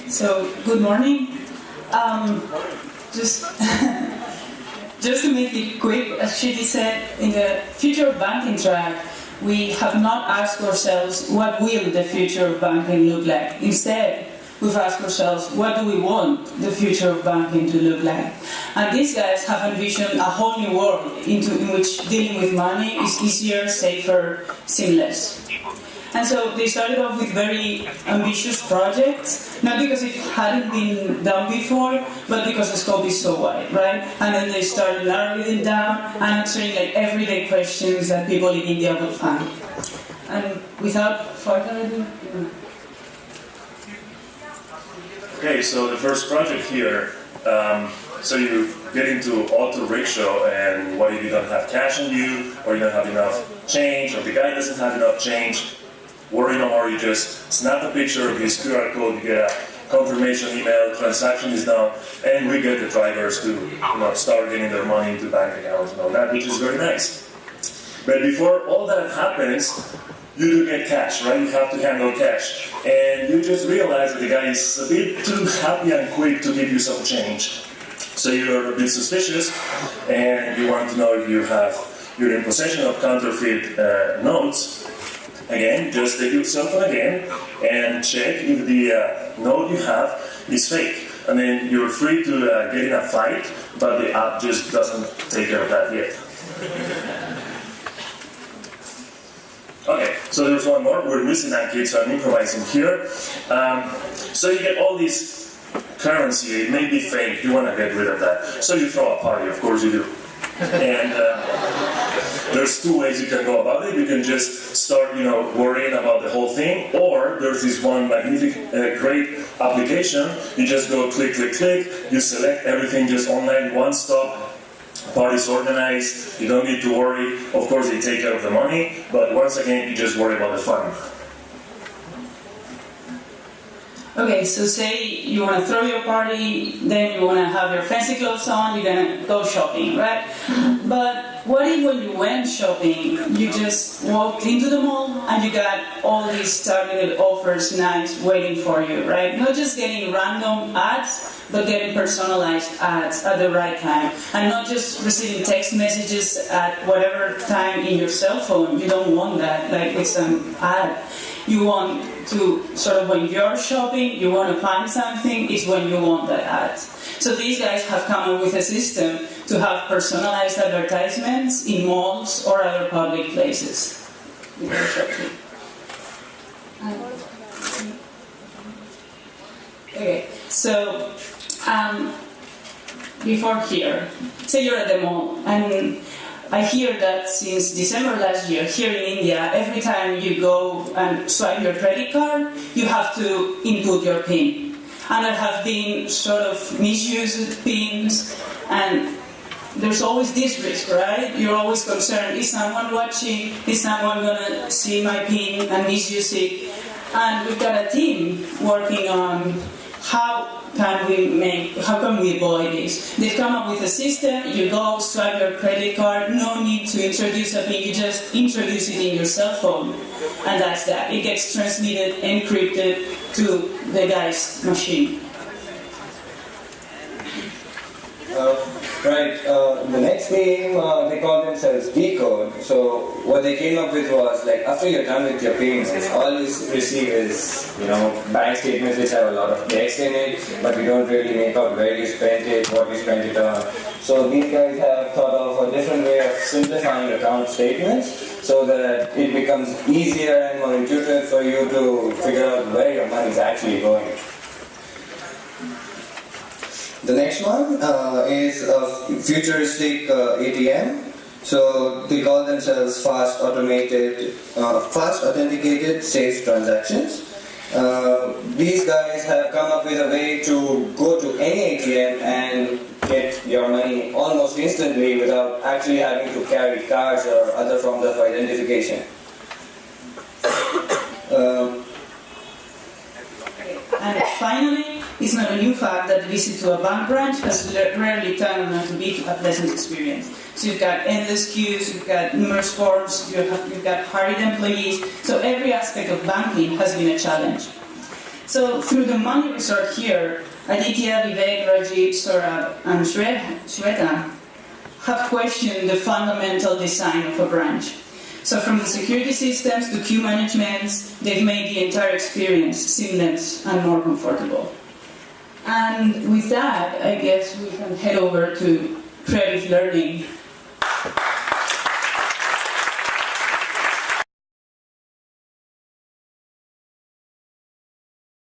So, good morning. Just, just to make it quick, as Shitty said, in the future of banking track, we have not asked ourselves what will the future of banking look like. Instead, we've asked ourselves what do we want the future of banking to look like. And these guys have envisioned a whole new world in which dealing with money is easier, safer, seamless. And so they started off with very ambitious projects, not because it hadn't been done before, but because the scope is so wide, right? And then they started narrowing it down and answering like everyday questions that people in India will find. And without further ado, Okay, so the first project here, so you get into auto rickshaw, and what if you don't have cash on you, or you don't have enough change, or the guy doesn't have enough change? Worry no more, you just snap a picture of his QR code, you get a confirmation email, transaction is done, and we get the drivers to start getting their money into bank accounts and all that, which is very nice. But before all that happens, you do get cash, right? You have to handle cash. And you just realize that the guy is a bit too happy and quick to give you some change. So you're a bit suspicious, and you want to know if you're in possession of counterfeit notes. Again, just take your cell phone again and check if the note you have is fake. And then you're free to get in a fight, but the app just doesn't take care of that yet. Okay, so there's one more. We're missing that kid, so I'm improvising here. So you get all this currency, it may be fake, you want to get rid of that. So you throw a party, of course you do. And there's two ways you can go about it. You can just start, worrying about the whole thing, or there's this one magnificent, great application. You just go click, click, click. You select everything just online, one stop. Party's organized. You don't need to worry. Of course, they take care of the money, but once again, you just worry about the fun. okay, so say you want to throw your party, then you want to have your fancy clothes on, you're going to go shopping, right? But what if when you went shopping, you just walked into the mall and you got all these targeted offers nice waiting for you, right? Not just getting random ads, but getting personalized ads at the right time. And not just receiving text messages at whatever time in your cell phone. You don't want that, like it's an ad. You want to, sort of when you're shopping, you want to find something, it's when you want that ad. So these guys have come up with a system to have personalized advertisements in malls or other public places. Okay, so before here, say you're at the mall, and I hear that since December last year, here in India, every time you go and swipe your credit card, you have to input your PIN. And there have been sort of misused PINs, and there's always this risk, right? You're always concerned, is someone watching? Is someone going to see my PIN and misuse it? And we've got a team working on how can we avoid this? They've come up with a system, you go, swipe your credit card, no need to introduce a PIN, you just introduce it in your cell phone, and that's that. It gets transmitted, encrypted to the guy's machine. The next team, they call themselves Decode. So what they came up with was, like, after you're done with your payments, all you receive is, bank statements which have a lot of text in it, but you don't really make out where you spent it, what you spent it on. So these guys have thought of a different way of simplifying account statements so that it becomes easier and more intuitive for you to figure out where your money is actually going. The next one is a futuristic ATM. So they call themselves fast authenticated safe transactions. These guys have come up with a way to go to any ATM and get your money almost instantly without actually having to carry cards or other forms of identification. And finally, it's not a new fact that the visit to a bank branch has rarely turned out to be a pleasant experience. So you've got endless queues, you've got numerous forms, you've got hurried employees, so every aspect of banking has been a challenge. So through the money resort here, Aditya, Vivek, Rajib, Saurabh, and Shweta have questioned the fundamental design of a branch. So from the security systems to queue management, they've made the entire experience seamless and more comfortable. And with that, I guess we can head over to creative learning.